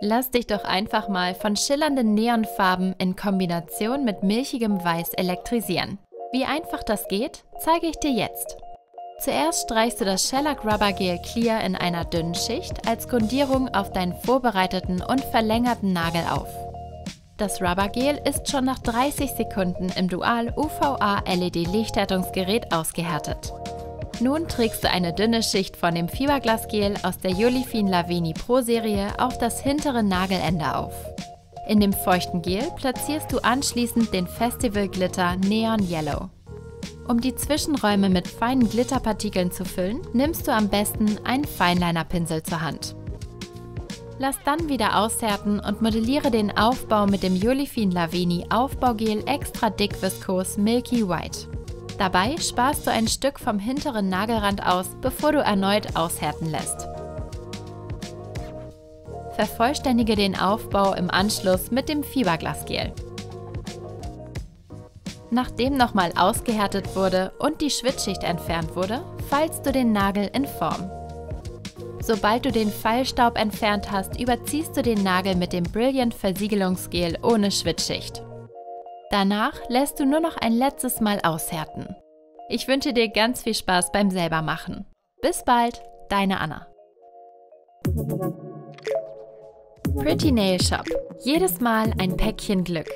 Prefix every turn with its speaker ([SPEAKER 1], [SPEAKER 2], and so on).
[SPEAKER 1] Lass dich doch einfach mal von schillernden Neonfarben in Kombination mit milchigem Weiß elektrisieren. Wie einfach das geht, zeige ich dir jetzt. Zuerst streichst du das Shellac Rubber Gel Clear in einer dünnen Schicht als Grundierung auf deinen vorbereiteten und verlängerten Nagel auf. Das Rubbergel ist schon nach 30 Sekunden im Dual UVA LED Lichthärtungsgerät ausgehärtet. Nun trägst du eine dünne Schicht von dem Fiberglasgel aus der Julifin Laveni Pro Serie auf das hintere Nagelende auf. In dem feuchten Gel platzierst du anschließend den Festival Glitter Neon Yellow. Um die Zwischenräume mit feinen Glitterpartikeln zu füllen, nimmst du am besten einen Fineliner-Pinsel zur Hand. Lass dann wieder aushärten und modelliere den Aufbau mit dem Julifin Laveni Aufbaugel Extra Dick Viskos Milky White. Dabei sparst du ein Stück vom hinteren Nagelrand aus, bevor du erneut aushärten lässt. Vervollständige den Aufbau im Anschluss mit dem Fiberglasgel. Nachdem nochmal ausgehärtet wurde und die Schwitzschicht entfernt wurde, faltst du den Nagel in Form. Sobald du den Fallstaub entfernt hast, überziehst du den Nagel mit dem Brilliant Versiegelungsgel ohne Schwitzschicht. Danach lässt du nur noch ein letztes Mal aushärten. Ich wünsche dir ganz viel Spaß beim Selbermachen. Bis bald, deine Anna. Pretty Nail Shop. Jedes Mal ein Päckchen Glück.